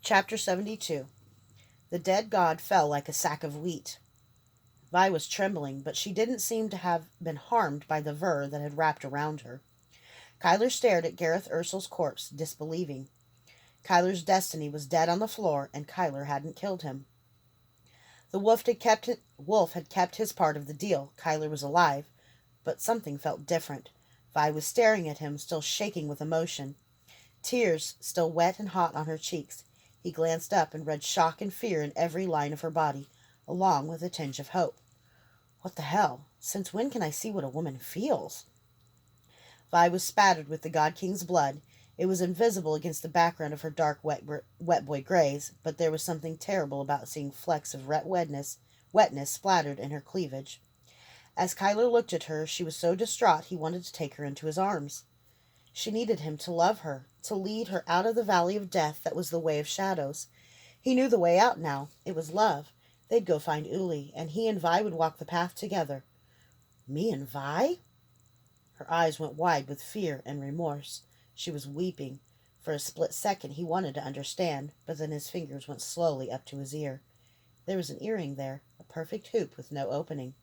Chapter 72. The dead god fell like a sack of wheat. Vi was trembling, but she didn't seem to have been harmed by the ver that had wrapped around her. Kyler stared at Gareth Ursel's corpse, disbelieving. Kyler's destiny was dead on the floor, and Kyler hadn't killed him. The wolf had kept his part of the deal. Kyler was alive, but something felt different. Vi was staring at him, still shaking with emotion. Tears still wet and hot on her cheeks. He glanced up and read shock and fear in every line of her body, along with a tinge of hope. What the hell? Since when can I see what a woman feels? Vi was spattered with the God King's blood. It was invisible against the background of her dark, wet boy grays, but there was something terrible about seeing flecks of wetness splattered in her cleavage. As Kyler looked at her, she was so distraught he wanted to take her into his arms. She needed him to love her, to lead her out of the valley of death that was the way of shadows. He knew the way out now. It was love. They'd go find Uli, and he and Vi would walk the path together. Me and Vi? Her eyes went wide with fear and remorse. She was weeping. For a split second he wanted to understand, but then his fingers went slowly up to his ear. There was an earring there, a perfect hoop with no opening,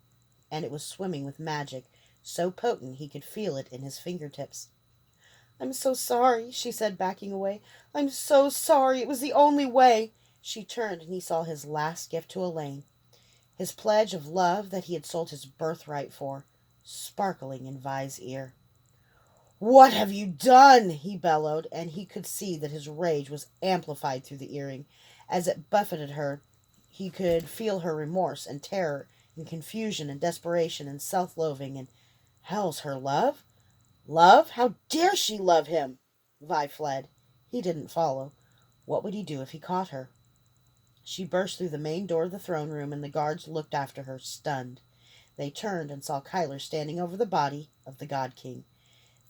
and it was swimming with magic, so potent he could feel it in his fingertips. "I'm so sorry," she said, backing away. "I'm so sorry. It was the only way." She turned, and he saw his last gift to Elaine, his pledge of love that he had sold his birthright for, sparkling in Vi's ear. "What have you done?" he bellowed, and he could see that his rage was amplified through the earring. As it buffeted her, he could feel her remorse and terror and confusion and desperation and self-loathing and hell's her love? Love? How dare she love him? Vi fled. He didn't follow. What would he do if he caught her? She burst through the main door of the throne room, and the guards looked after her, stunned. They turned and saw Kyler standing over the body of the God King.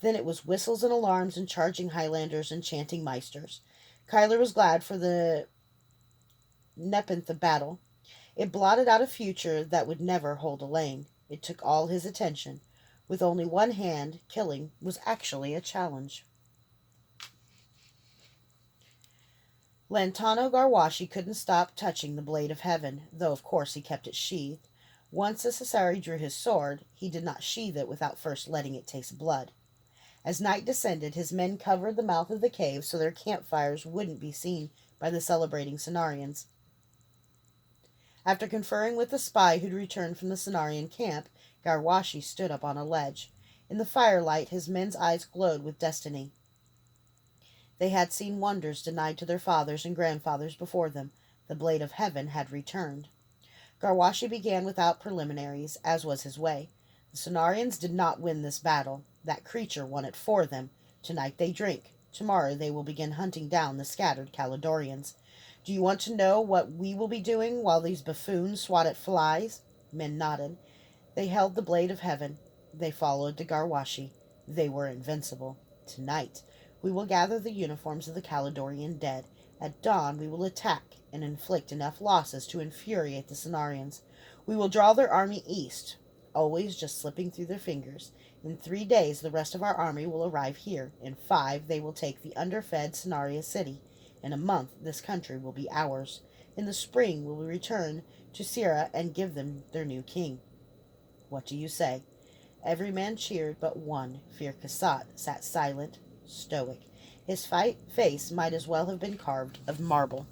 Then it was whistles and alarms and charging Highlanders and chanting Meisters. Kyler was glad for the Nepenthe battle. It blotted out a future that would never hold Elaine. It took all his attention. With only one hand, killing was actually a challenge. Lantano Garwashi couldn't stop touching the blade of heaven, though of course he kept it sheathed. Once the Cesare drew his sword, he did not sheathe it without first letting it taste blood. As night descended, his men covered the mouth of the cave so their campfires wouldn't be seen by the celebrating Cenarians. After conferring with the spy who'd returned from the Cenarian camp, Garwashi stood up on a ledge. In the firelight, his men's eyes glowed with destiny. They had seen wonders denied to their fathers and grandfathers before them. The blade of heaven had returned. Garwashi began without preliminaries, as was his way. The Cenarians did not win this battle. That creature won it for them. Tonight they drink. Tomorrow they will begin hunting down the scattered Caledonians. Do you want to know what we will be doing while these buffoons swat at flies? Men nodded. They held the blade of heaven. They followed the Garwashi. They were invincible. Tonight, we will gather the uniforms of the Caledonian dead. At dawn, we will attack and inflict enough losses to infuriate the Cenarians. We will draw their army east, always just slipping through their fingers. In 3 days, the rest of our army will arrive here. In 5, they will take the underfed Cenaria city. In a month, this country will be ours. In the spring, we will return to Sierra and give them their new king. What do you say? Every man cheered but one. Fir Kasat sat silent, stoic. His face might as well have been carved of marble.